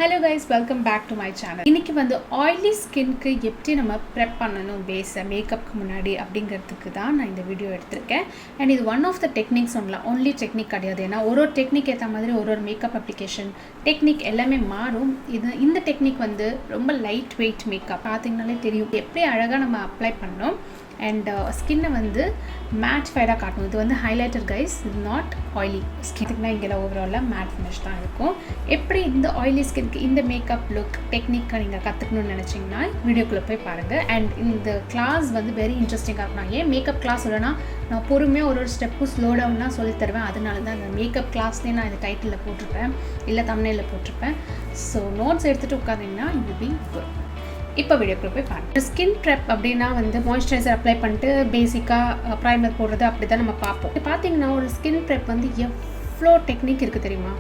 Hello guys, welcome back to my channel. இன்னைக்கு வந்து oily skin க்கு எப்படி நம்ம prep பண்ணனும் பேஸ் மேக்கப்க்கு முன்னாடி அப்படிங்கிறதுக்கு தான் நான் இந்த வீடியோ எடுத்துர்க்கேன். and இது one of the techniques only technique கிடையாது. ஏனா ஒரு டெக்னிக் ஏத்த மாதிரி ஒரு மேக்கப் அப்ளிகேஷன் டெக்னிக் எல்லாமே மாறும். இந்த டெக்னிக் வந்து ரொம்ப லைட் வெயிட் மேக்கப் பாத்தீங்கனாலே தெரியும் எப்படி அழகா நம்ம அப்ளை பண்ணனும். and skin வந்து matte fade காட்டணும். இது வந்து highlighter guys, இது not oily skin. இதுனா இங்கல overall matte finish தான் இருக்கும். எப்படி இந்த oily skin க்கு இந்த மேக்கப் லுக் டெக்னிக் நீங்க கத்துக்கணும்னு நினைச்சீங்கன்னா வீடியோக்குள்ள போய் பாருங்க. and இந்த கிளாஸ் வந்து very interesting-ஆ இருக்கும். ஏன் மேக்கப் கிளாஸ் சொல்லனா நான் பொறுமையா ஒரு ஸ்டெப் ஸ்லோ டவுனா சொல்லி தருவேன். அதனால தான் இந்த மேக்கப் கிளாஸ்னே நான் இந்த டைட்டில்ல போட்டுருப்பேன் இல்ல thumbnail-ல போட்டுருப்பேன். so notes எடுத்துட்டு உட்கார்ந்தீங்கன்னா you will be good. இப்போ வீடியோக்குள்ள போய் பாருங்க. ஸ்கின் prep அப்படினா வந்து மாய்ஸ்சரைசர் அப்ளை பண்ணிட்டு பேசிக்கா பிரைமர் போடுறது அப்படி தான் நம்ம பாப்போம். பாத்தீங்கன்னா ஒரு ஸ்கின் prep வந்து எவ்ளோ டெக்னிக் இருக்கு தெரியுமா?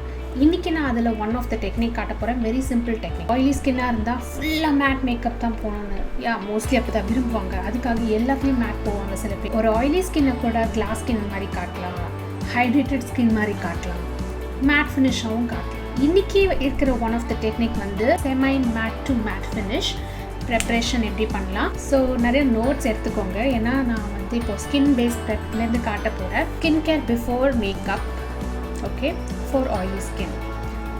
இன்னைக்கு நான் அதுல one of the technique காட்ட போறேன். very simple technique. oily skin-ஆ இருந்தா ஃபுல்லா matte makeup தான் போடணும். mostly அப்பதான் விரும்புவாங்க. அதுக்காக எல்லாத்தையும் matte போவாங்க சில பேர். ஒரு oily skin-அ கூட glass skin மாதிரி காட்டலாம், hydrated skin மாதிரி காட்டலாம், matte finish-ஆவும் காட்டலாம். இன்னைக்கு இருக்கிற one of the technique வந்து semi matte to matte finish preparation எப்படி பண்ணலாம். ஸோ நிறைய நோட்ஸ் எடுத்துக்கோங்க. ஏன்னா நான் வந்து இப்போ ஸ்கின் பேஸ் ப்ரெப்லேருந்து காட்ட போகிறேன். Skin care before makeup, okay, for oily skin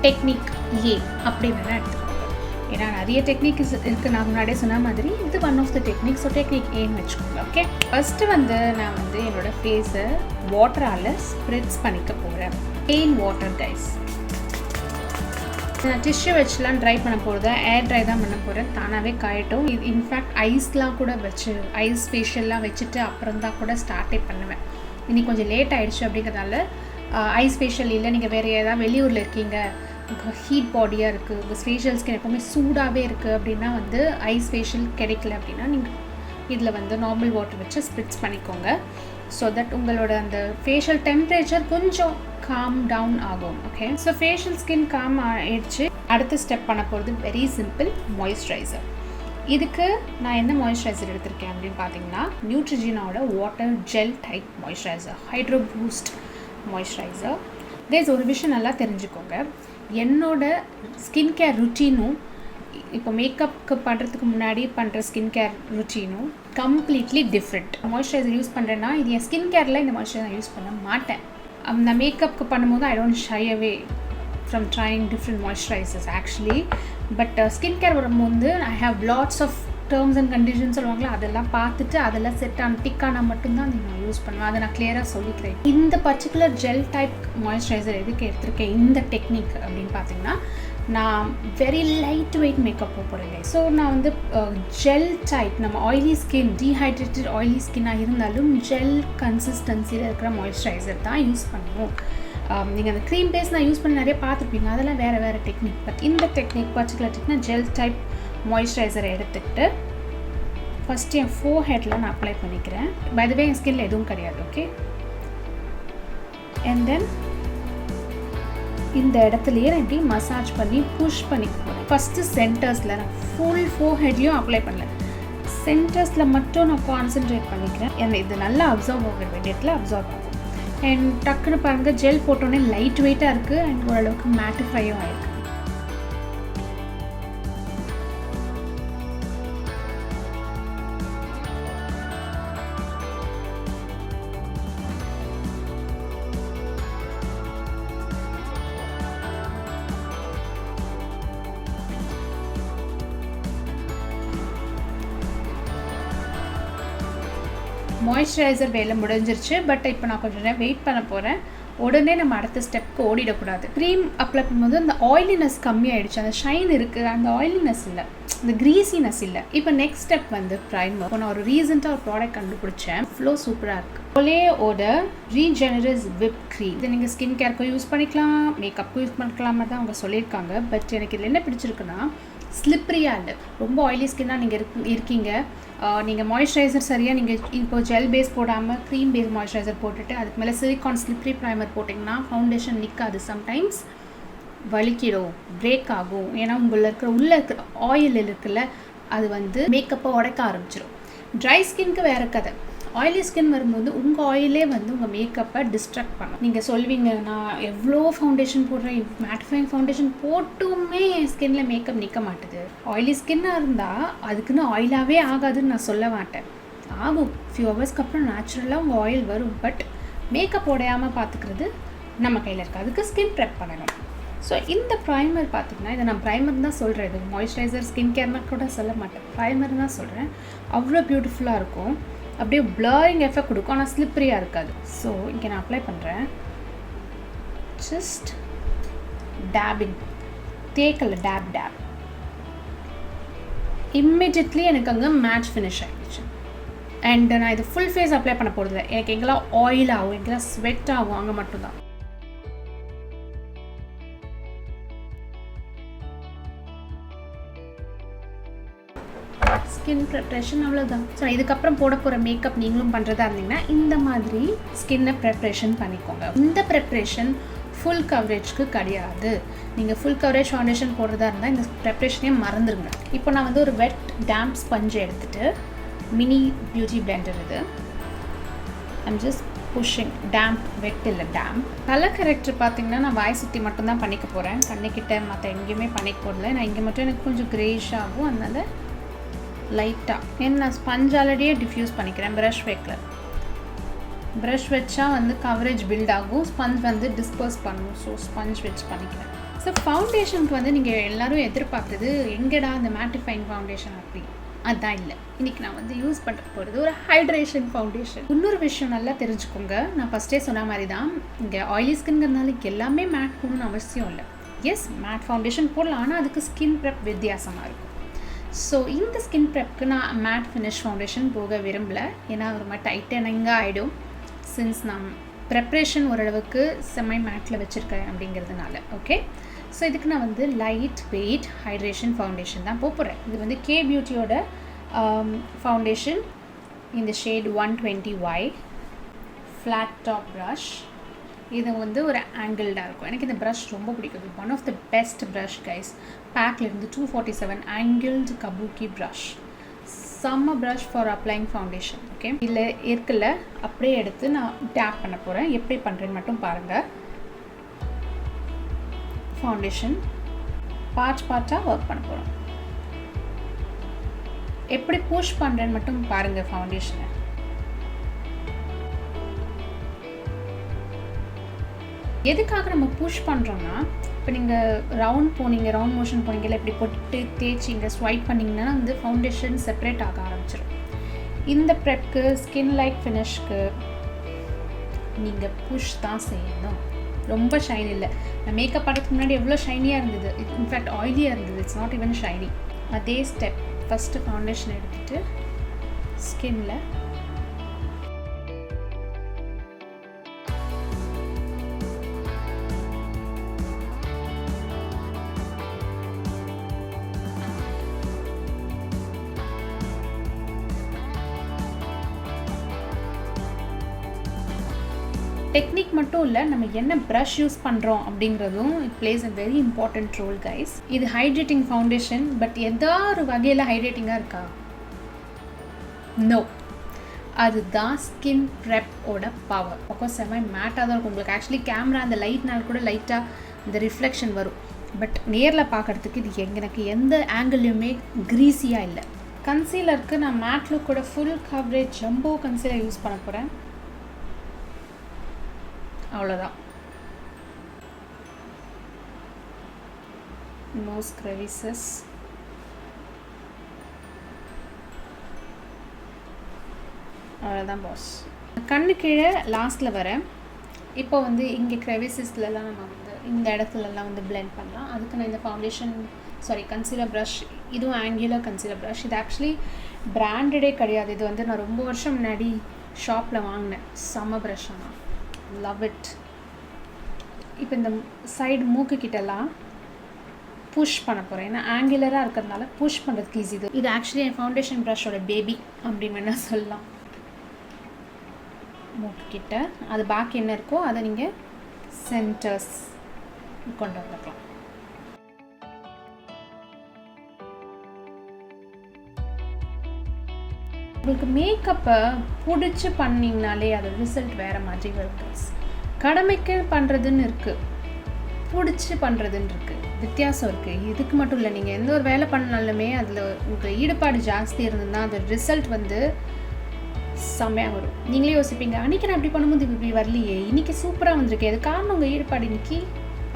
technique ஏ அப்படி வேணால் எடுத்துக்கோங்க. ஏன்னா நிறைய டெக்னிக்ஸ் இருக்குது. நான் முன்னாடியே சொன்ன மாதிரி இது one of the technique. So technique ஏன்னு வச்சுக்கோங்க. ஓகே, ஃபஸ்ட்டு வந்து நான் வந்து என்னோடய ஃபேஸை வாட்டரால் ஸ்ப்ரெட்ஸ் பண்ணிக்க போகிறேன். plain water guys. நான் டிஷ்யூ வச்சுலாம் ட்ரை பண்ண போகிறத ஏர் ட்ரை தான் பண்ண போகிறேன். தானாகவே காயட்டும். இது இன்ஃபேக்ட் ஐஸ்லாம் கூட வச்சு ஐஸ் ஃபேஷியல்லாம் வச்சுட்டு அப்புறம் தான் கூட ஸ்டார்ட்டே பண்ணுவேன். இன்னைக்கு கொஞ்சம் லேட் ஆகிடுச்சு அப்படிங்கிறதால ஐஸ் ஃபேஷியல் இல்லை, நீங்கள் வேறு ஏதாவது வெளியூரில் இருக்கீங்க, ஹீட் பாடியாக இருக்குது, உங்கள் ஃபேஷியல் ஸ்கின் எப்போவுமே சூடாகவே இருக்குது அப்படின்னா வந்து ஐஸ் ஃபேஷியல் கிடைக்கல அப்படின்னா நீங்கள் இதில் வந்து நார்மல் வாட்டர் வச்சு ஸ்ப்ரிட்ஸ் பண்ணிக்கோங்க. ஸோ தட் உங்களோட அந்த ஃபேஷியல் டெம்பரேச்சர் கொஞ்சம் காம் டவுன் ஆகும். Okay, so facial skin com ஆயிடுச்சு. அடுத்த ஸ்டெப் பண்ண போகிறது வெரி சிம்பிள், மாய்ஸ்சரைசர். இதுக்கு நான் என்ன மாய்ஸ்சரைசர் எடுத்திருக்கேன் அப்படின்னு பார்த்தீங்கன்னா நியூட்ரிஜினாவோட water gel type moisturiser, hydro boost moisturiser. Guys ஒரு விஷயம் நல்லா தெரிஞ்சுக்கோங்க, என்னோட ஸ்கின் கேர் ருட்டீனும் இப்போ மேக்கப்க்கு பண்ணுறதுக்கு முன்னாடி பண்ணுற ஸ்கின் கேர் ருட்டீனும் கம்ப்ளீட்லி டிஃப்ரெண்ட். மாய்ஸ்சரைசர் யூஸ் பண்ணுறேன்னா இது என் ஸ்கின் கேரில் இந்த மாய்ஸ்சரைசர் யூஸ் பண்ண மாட்டேன். நான் மேக்கப்க்கு பண்ணும்போது I don't shy away from trying different moisturisers actually. But skin care வரும்போது I have lots of terms and conditions சொல்லுவாங்களா, அதெல்லாம் பார்த்துட்டு அதெல்லாம் செட் ஆன டிக்கான மட்டும்தான் நான் யூஸ் பண்ணுவேன். அதை நான் கிளியராக சொல்லிக்கிறேன். இந்த பர்டிகுலர் ஜெல் டைப் மாய்ஸ்சரைசர் எதுக்கு எடுத்திருக்கேன் இந்த டெக்னிக் அப்படின்னு பார்த்தீங்கன்னா நான் வெரி லைட் வெயிட் மேக்கப் போகிறேன். ஸோ நான் வந்து ஜெல் டைப், நம்ம ஆயிலி ஸ்கின் டீஹைட்ரேட்டட் ஆயிலி ஸ்கின்னாக இருந்தாலும் ஜெல் கன்சிஸ்டன்சியில் இருக்கிற மாய்ஸ்சரைசர் தான் யூஸ் பண்ணுவோம். நீங்கள் அந்த க்ரீம் பேஸ் நான் யூஸ் பண்ணி நிறைய பார்த்துருப்பீங்க, அதெல்லாம் வேறு டெக்னிக். பட் இந்த technique particular technique gel type மாய்ஸ்சரைசரை எடுத்துக்கிட்டு ஃபஸ்ட்டு என் ஃபோர்ஹெட்டில் நான் அப்ளை பண்ணிக்கிறேன். பை த வே என் ஸ்கின்ல எதுவும் கிடையாது. ஓகே, அண்ட் தென் இந்த இடத்துலையே நான் இப்படி மசாஜ் பண்ணி புஷ் பண்ணிக்க போகிறேன். ஃபஸ்ட்டு சென்டர்ஸில் நான் ஃபுல் ஃபோர்ஹெட்லேயும் அப்ளை பண்ணல, சென்டர்ஸில் மட்டும் நான் கான்சென்ட்ரேட் பண்ணிக்கிறேன். ஏன்னா இது நல்லா அப்சர்வ் ஆக வேண்டிய இடத்துல அப்சர்வ் ஆகும். அண்ட் டக்குன்னு பாருங்கள் ஜெல் போட்டோன்னே லைட் வெயிட்டாக இருக்குது அண்ட் ஓரளவுக்கு மேட்டிஃபையும் ஆகிருக்கு. மாய்ஸ்சரைசர் வேலை முடிஞ்சிருச்சு. பட் இப்போ நான் கொஞ்சம் நேரம் வெயிட் பண்ண போகிறேன். உடனே நம்ம அடுத்த ஸ்டெப்க்கு ஓடிடக்கூடாது. க்ரீம் அப்ளை பண்ணும்போது அந்த ஆயிலினஸ் கம்மியாயிடுச்சு, அந்த ஷைன் இருக்குது, அந்த ஆயிலினஸ் இல்லை, இந்த க்ரீஸினஸ் இல்லை. இப்போ நெக்ஸ்ட் ஸ்டெப் வந்து ப்ரைமர். இப்போ நான் ஒரு ரீசெண்டாக ஒரு ப்ராடக்ட் கண்டுபிடிச்சேன், ஃப்ளோ சூப்பராக இருக்குது. ஒலேயோட ரீஜெனரஸ் விப் க்ரீம். இதை நீங்கள் ஸ்கின் கேருக்கும் யூஸ் பண்ணிக்கலாம், மேக்கப்புக்கும் யூஸ் பண்ணிக்கலாமா தான் அவங்க சொல்லியிருக்காங்க. பட் எனக்கு இதில் என்ன பிடிச்சிருக்குன்னா ஸ்லிப்ரியாக இல்லை. ரொம்ப ஆயிலி ஸ்கின்னாக நீங்கள் இருக்கீங்க, நீங்கள் மாய்ஸ்சரைசர் சரியாக நீங்கள் இப்போ ஜெல் பேஸ் போடாமல் க்ரீம் பேஸ் மாய்ஸ்சரைசர் போட்டுட்டு அதுக்கு மேலே சிலிகான் ஸ்லிப்ரி ப்ரைமர் போட்டிங்கன்னா ஃபவுண்டேஷன் நிற்காது, சம்டைம்ஸ் வலிக்கிடும், பிரேக் ஆகும். ஏன்னா உள்ளே இருக்கிற ஆயில் இருக்குல்ல, அது வந்து மேக்கப்பை உடைக்க ஆரம்பிச்சிடும். ட்ரை ஸ்கின்க்கு வேறு கதை. ஆயிலி ஸ்கின் வரும்போது உங்கள் ஆயிலே வந்து உங்கள் மேக்கப்பை டிஸ்ட்ராக்ட் பண்ணும். நீங்கள் சொல்வீங்க, நான் எவ்வளோ ஃபவுண்டேஷன் போடுறேன், மேட்டிஃபைங் ஃபவுண்டேஷன் போட்டுமே என் ஸ்கின்னில் மேக்கப் நிற்க மாட்டுது. ஆயிலி ஸ்கின்னாக இருந்தால் அதுக்குன்னு ஆயிலாகவே ஆகாதுன்னு நான் சொல்ல மாட்டேன். ஆகும், ஃபியூ ஹவர்ஸ்க்கு அப்புறம் நேச்சுரலாக உங்கள் ஆயில் வரும். பட் மேக்கப் உடையாமல் பார்த்துக்கிறது நம்ம கையில் இருக்குது. அதுக்கு ஸ்கின் ப்ரெப் பண்ணணும். ஸோ இந்த ப்ரைமர் பார்த்திங்கன்னா, இதை நான் ப்ரைமர் தான் சொல்கிறேன், இது மாய்ஸ்சரைசர் ஸ்கின் கேர்னா கூட சொல்ல மாட்டேன், ப்ரைமர் தான் சொல்கிறேன். அவ்வளோ பியூட்டிஃபுல்லாக இருக்கும், அப்படியே ப்ளரிங் எஃபெக்ட் கொடுக்கும், ஆனால் ஸ்லிப்பரியாக இருக்காது. ஸோ இங்கே நான் அப்ளை பண்ணுறேன். ஜஸ்ட் டேபிங், தேக்கல டேப் டேப், இம்மிடியட்லி எனக்கு அங்கே மேட்ச் ஃபினிஷ் ஆகிடுச்சு. அண்ட் நான் இது ஃபுல் ஃபேஸ் அப்ளை பண்ண போகிறதில்ல. எனக்கு எங்கெல்லாம் ஆயில் ஆகும், எங்கெல்லாம் ஸ்வெட் ஆகும், அங்கே மட்டும்தான். ஸ்கின் ப்ரிப்ரேஷன் அவ்வளோதான். ஸோ இதுக்கப்புறம் போட போகிற மேக்கப் நீங்களும் பண்ணுறதா இருந்தீங்கன்னா இந்த மாதிரி ஸ்கின்னை ப்ரிப்ரேஷன் பண்ணிக்கோங்க. இந்த ப்ரிப்ரேஷன் ஃபுல் கவரேஜ்க்கு கிடையாது. நீங்கள் ஃபுல் கவரேஜ் ஃபவுண்டேஷன் போடுறதா இருந்தால் இந்த ப்ரிப்ரேஷனே மறந்துடுங்க. இப்போ நான் வந்து ஒரு வெட் டேம்ப் ஸ்பஞ்சை எடுத்துகிட்டு, மினி பியூட்டி பிளெண்டர் இது, ஐம் ஜஸ்ட் புஷ்ஷிங், டேம்ப், வெட் இல்லை டேம்ப். கலர் கரெக்டர் பார்த்திங்கன்னா நான் வாய் சுற்றி மட்டும்தான் பண்ணிக்க போகிறேன், கண்ணுக்கிட்ட மற்ற எங்கேயுமே பண்ணிக்க போடல. நான் இங்கே மட்டும் எனக்கு கொஞ்சம் கிரேஷ் ஆகும், அதனால் லைட்டாக, ஏன்னா நான் ஸ்பஞ்ச் ஆல்ரெடியே டிஃப்யூஸ் பண்ணிக்கிறேன். ப்ரஷ் வைக்கல, ப்ரஷ் வச்சா வந்து கவரேஜ் பில்ட் ஆகும், ஸ்பஞ்ச் வந்து டிஸ்பர்ஸ் பண்ணும். ஸோ ஸ்பஞ்ச் வச்சு பண்ணிக்கிறேன். ஸோ ஃபவுண்டேஷனுக்கு வந்து நீங்கள் எல்லோரும் எதிர்பார்க்குறது எங்கடா அந்த மேட்டிஃபைங் ஃபவுண்டேஷன், அப்படி அதுதான் இல்லை. இன்றைக்கி நான் வந்து யூஸ் பண்ணுற போகிறது ஒரு ஹைட்ரேஷன் ஃபவுண்டேஷன். இன்னொரு விஷயம் நல்லா தெரிஞ்சுக்கோங்க, நான் ஃபஸ்ட்டே சொன்ன மாதிரி தான், இங்கே ஆயிலி ஸ்கின்ங்கிறதுனால எல்லாமே மேட் போகணும்னு அவசியம் இல்லை. எஸ், மேட் ஃபவுண்டேஷன் போடலாம், ஆனால் அதுக்கு ஸ்கின் ப்ரெப் வித்தியாசமாக இருக்கும். ஸோ இந்த ஸ்கின் ப்ரெப்க்கு நான் மேட் ஃபினிஷ் ஃபவுண்டேஷன் போக விரும்பலை, ஏன்னா ஒரு மாதிரி டைட்டனிங்காக ஆகிடும். சின்ஸ் நான் ப்ரெப்ரேஷன் ஓரளவுக்கு செமை மேட்டில் வச்சுருக்கேன் அப்படிங்கிறதுனால. ஓகே, ஸோ இதுக்கு நான் வந்து லைட் வெயிட் ஹைட்ரேஷன் ஃபவுண்டேஷன் தான் போகிறேன். இது வந்து கே பியூட்டியோட ஃபவுண்டேஷன், இந்த shade 120Y flat top brush. இது வந்து ஒரு ஆங்கிள்டாக இருக்கும். எனக்கு இந்த ப்ரஷ் ரொம்ப பிடிக்குது. One of the best brush guys. பேக்லேருந்து 247 ஆங்கிள்டு கபூக்கி ப்ரஷ். செம்ம brush for applying foundation. Okay, இதில் இருக்குல்ல, அப்படியே எடுத்து நான் டேப் பண்ண போகிறேன். எப்படி பண்ணுறேன்னு மட்டும் பாருங்கள். ஃபவுண்டேஷன் பார்ட்டாக ஒர்க் பண்ண போகிறோம். எப்படி புஷ் பண்ணுறேன்னு மட்டும் பாருங்கள் ஃபவுண்டேஷனை. எதுக்காக நம்ம புஷ் பண்ணுறோன்னா, இப்போ நீங்கள் ரவுண்ட் மோஷன் போனீங்கல்ல, இப்படி போட்டு தேய்ச்சிங்க, ஸ்வைப் பண்ணிங்கன்னா வந்து ஃபவுண்டேஷன் செப்பரேட் ஆக ஆரம்பிச்சிடும். இந்த ப்ரெப்க்கு ஸ்கின் லைக் ஃபினிஷ்க்கு நீங்கள் புஷ் தான் செய்யணும். ரொம்ப ஷைனி இல்லை. நான் மேக்கப் பண்ணுறதுக்கு முன்னாடி எவ்வளோ ஷைனியாக இருந்தது, இன்ஃபேக்ட் ஆயிலியாக இருந்தது. It's not even shiny. அதே ஸ்டெப், ஃபஸ்ட்டு ஃபவுண்டேஷன் எடுத்துகிட்டு ஸ்கின்ல டெக்னிக் மட்டும் இல்லை, நம்ம என்ன ப்ரஷ் யூஸ் பண்ணுறோம் அப்படிங்கிறதும் it plays a very important role guys. இது ஹைட்ரேட்டிங் ஃபவுண்டேஷன், பட் ஏதாவது ஒரு வகையில் ஹைட்ரேட்டிங்காக இருக்கா? நோ. அதுதான் ஸ்கின் ப்ரெப்போட பவர். பக்கம் செம்ம மேட்டாக தான் இருக்கும். உங்களுக்கு ஆக்சுவலி கேமரா அந்த லைட்னால் கூட லைட்டாக இந்த ரிஃப்ளெக்ஷன் வரும், பட் நேரில் பார்க்குறதுக்கு இது எனக்கு எந்த ஆங்கிள்லையுமே க்ரீஸியாக இல்லை. கன்சீலருக்கு நான் மேட் லுக்கோட full coverage jumbo concealer use பண்ண போகிறேன். அவ்வளோதான். நோஸ் கிரெவிசஸ், அவ்வளோதான் பாஸ். கண்ணு கீழே லாஸ்ட்டில் வரேன். இப்போ வந்து இங்கே கிரெவிசஸ்லாம் நம்ம வந்து இந்த இடத்துலலாம் வந்து பிளெண்ட் பண்ணலாம். அதுக்கு நான் இந்த ஃபவுண்டேஷன் கன்சீலர் ப்ரஷ், இதுவும் ஆங்குலர் கன்சீலர் ப்ரஷ். இது ஆக்சுவலி பிராண்டடே கிடையாது. இது வந்து நான் ரொம்ப வருஷம் முன்னாடி ஷாப்பில் வாங்கினேன். செம்ம ப்ரஷ், ஆனால் லவ் இட். இப்போ இந்த சைடு மூக்கு கிட்டலாம் புஷ் பண்ண போகிறேன், ஏன்னா ஆங்குலராக இருக்கிறதுனால புஷ் பண்ணுறதுக்கு ஈஸி. இது ஆக்சுவலி என் ஃபவுண்டேஷன் ப்ரஷோட பேபி அப்படின்னு வேணால் சொல்லலாம். மூக்கு கிட்ட அது பாக்கி என்ன இருக்கோ அதை நீங்கள் சென்டர்ஸ் கொண்டு வந்துக்கலாம். உங்களுக்கு மேக்கப்பை பிடிச்சி பண்ணிங்கனாலே அதோட ரிசல்ட் வேறு மாதிரி வரும். கடமைக்கு பண்ணுறதுன்னு இருக்குது, பிடிச்சி பண்ணுறதுன்னு இருக்குது, வித்தியாசம் இருக்குது. இதுக்கு மட்டும் இல்லை, நீங்கள் எந்த ஒரு வேலை பண்ணாலுமே அதில் உங்களுக்கு ஈடுபாடு ஜாஸ்தி இருந்ததுன்னா அதோட ரிசல்ட் வந்து செம்மையாக வரும். நீங்களே யோசிப்பீங்க, அன்றைக்கி நான் இப்படி பண்ணும்போது இப்படி வரலையே, இன்றைக்கி சூப்பராக வந்திருக்கு. அது காரணம் உங்கள் ஈடுபாடு இன்றைக்கி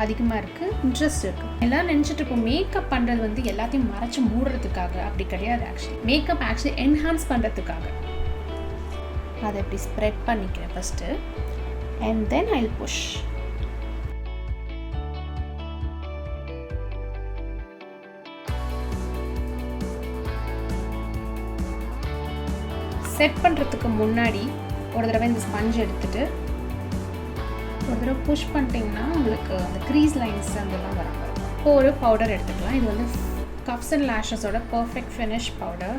அதிகமாக இருக்குது, இன்ட்ரெஸ்ட் இருக்குது. எல்லோரும் நினச்சிட்டு இருக்கோம் மேக்கப் பண்ணுறது வந்து எல்லாத்தையும் மறைச்சி மூடுறதுக்காக. அப்படி கிடையாது. மேக்கப் ஆக்சுவலி என்ஹான்ஸ் பண்ணுறதுக்காக. அதை இப்படி ஸ்ப்ரெட் பண்ணிக்கிறேன் first, and then I will push. Set பண்ணுறதுக்கு முன்னாடி ஒரு தடவை இந்த ஸ்பஞ்ச் எடுத்துகிட்டு ஒரு தடவை புஷ் பண்ணிட்டிங்கன்னா உங்களுக்கு அந்த க்ரீஸ் லைன்ஸ் அதெல்லாம் வராங்க. இப்போ ஒரு பவுடர் எடுத்துக்கலாம். இது வந்து கப்ஸ் அண்ட் லேஷஸோட பர்ஃபெக்ட் ஃபினிஷ் பவுடர்.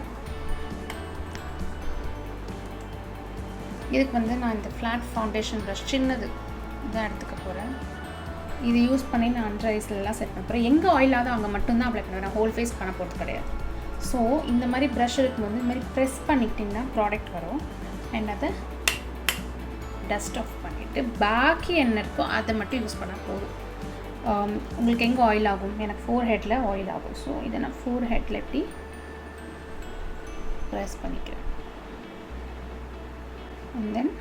இதுக்கு வந்து நான் இந்த ஃப்ளாட் ஃபவுண்டேஷன் ப்ரஷ் சின்னது இதான் எடுத்துக்க போகிறேன். இது யூஸ் பண்ணி நான் அண்டர் ஐஸ்லாம் செட் பண்ண போகிறேன். எங்கே ஆயிலாதோ அங்கே மட்டும்தான் அப்ளை பண்ணுவேன், நான் ஹோல் ஃபேஸ் பண்ண போகிறது கிடையாது. ஸோ இந்த மாதிரி ப்ரஷ் இருக்கும்போது இந்த மாதிரி ப்ரெஸ் பண்ணிக்கிட்டிங்கன்னா ப்ராடக்ட் வரும். அண்ட் அதை டஸ்ட் ஆஃப் பண்ணிவிட்டு பாக்கி என்ன இருக்கோ அதை மட்டும் யூஸ் பண்ணால் போதும். உங்களுக்கு எங்கே ஆயில் ஆகும், எனக்கு ஃபோர் ஹெட்டில் ஆயில் ஆகும். ஸோ இதை நான் ஃபோர் ஹெட்டில் எப்படி ப்ரெஸ் பண்ணிக்கிறேன். அண்ட் தென்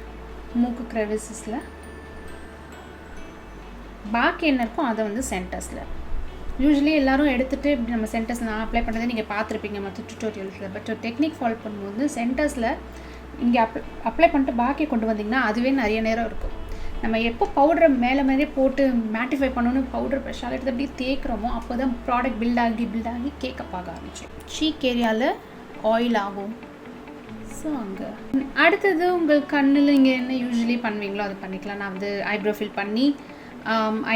மூக்கு க்ரெவிசஸில் பாக்கி என்ன இருக்கோ அதை வந்து சென்டர்ஸில். யூஸ்வலி எல்லோரும் எடுத்துகிட்டு இப்படி நம்ம சென்டர்ஸ் நான் அப்ளை பண்ணுறதை நீங்கள் பார்த்துருப்பீங்க மற்ற டியூட்டோரியல்ஸில். பட் ஒரு டெக்னிக் ஃபாலோ பண்ணும்போது சென்டர்ஸில் இங்கே அப்ளை பண்ணிட்டு பாக்கி கொண்டு வந்திங்கன்னா அதுவே நிறைய நேரம் இருக்கும். நம்ம எப்போ பவுடரை மேலே போட்டு மேட்டிஃபை பண்ணணும்னு பவுடர் ப்ரெஷ்ஷால் எடுத்து அப்படியே தேய்க்கிறோமோ அப்போ தான் ப்ராடக்ட் பில்ட் ஆகி கேக்கப் ஆக ஆரம்பிச்சு. சீக் ஏரியாவில் ஆயில் ஆகும். ஸோ அங்கே அடுத்தது உங்கள் கண்ணில் இங்கே என்ன யூஸ்வலி பண்ணுவீங்களோ அதை பண்ணிக்கலாம். நான் வந்து ஐப்ரோ ஃபில் பண்ணி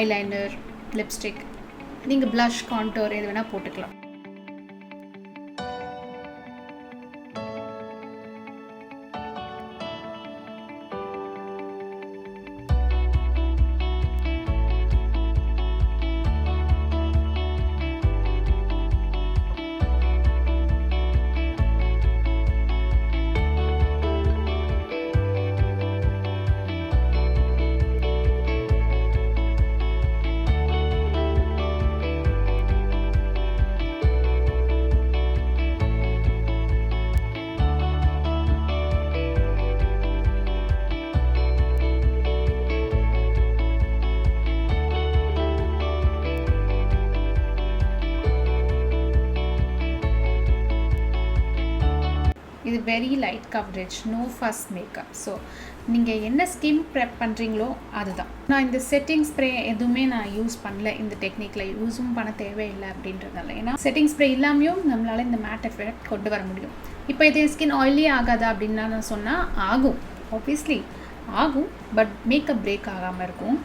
ஐலைனர், லிப்ஸ்டிக், நீங்கள் ப்ளஷ், கான்டோர் எது வேணால் போட்டுக்கலாம். இது வெரி லைட் கவரேஜ், நோ ஃபஸ் மேக்கப். ஸோ நீங்கள் என்ன ஸ்கின் ப்ரெப் பண்ணுறீங்களோ அதுதான். நான் இந்த செட்டிங் ஸ்ப்ரே எதுவுமே நான் யூஸ் பண்ணல, இந்த டெக்னிக்கில் யூஸும் பண்ண தேவையில்லை அப்படின்றதால. ஏன்னா செட்டிங் ஸ்ப்ரே இல்லாமையும் நம்மளால் இந்த மேட் எஃபெக்ட் கொண்டு வர முடியும். இப்போ இது ஸ்கின் ஆயிலி ஆகாதா அப்படின்னு நான் சொன்னால் ஆகும், ஆப்வியஸ்லி ஆகும். பட் மேக்கப் பிரேக் ஆகாமல் இருக்கும்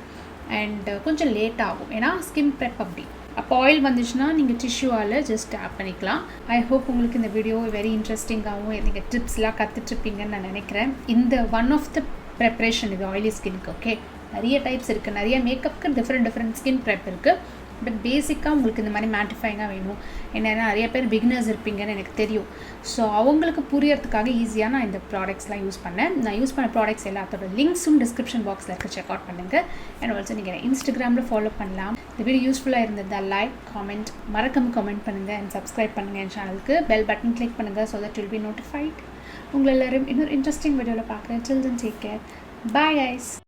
அண்ட் கொஞ்சம் லேட் ஆகும். ஏன்னா ஸ்கின் ப்ரெப் அப்படி. அப்போ ஆயில் வந்துச்சுன்னா நீங்கள் டிஷ்யூவால் ஜஸ்ட் டேப் பண்ணிக்கலாம். ஐ ஹோப் உங்களுக்கு இந்த வீடியோ வெரி இன்ட்ரெஸ்டிங்காகவும் நீங்கள் டிப்ஸ்லாம் கற்றுட்ருப்பீங்கன்னு நான் நினைக்கிறேன். இந்த ஒன் ஆஃப் த ப்ரெப்ரேஷன் இது ஆயிலி ஸ்கின்க்கு. ஓகே, நிறைய டைப்ஸ் இருக்குது, நிறைய மேக்கப்புக்கு டிஃப்ரெண்ட் ஸ்கின் ப்ரெப் இருக்குது. பட் பேசிக்காக உங்களுக்கு இந்த மாதிரி மேட்டிஃபைங்காக வேணும். ஏன்னா நிறைய பேர் பிகினர்ஸ் இருப்பீங்கன்னு எனக்கு தெரியும். ஸோ அவங்களுக்கு புரியறதுக்காக ஈஸியாக நான் இந்த ப்ராடக்ட்ஸ்லாம் யூஸ் பண்ணேன். நான் யூஸ் பண்ண ப்ராடக்ட்ஸ் எல்லாத்தோட லிங்க்ஸும் டிஸ்கிரிப்ஷன் பாக்ஸில் இருக்க செக் அவுட் பண்ணுங்கள். அண்ட் ஆல்சோ நீங்கள் இன்ஸ்டாகிராமில் ஃபாலோ பண்ணலாம். இந்த வீடியோ யூஸ்ஃபுல்லாக இருந்ததா லைக், காமெண்ட், மறக்காம கமெண்ட் பண்ணுங்கள் அண்ட் சப்ஸ்கிரைப் பண்ணுங்கள் என் சேனலுக்கு. பெல் பட்டன் கிளிக் பண்ணுங்கள் so that will be notified. உங்களை எல்லோரும் இன்னொரு இன்ட்ரெஸ்டிங் வீடியோவில் பார்க்குறேன். Till then, take care. Bye guys.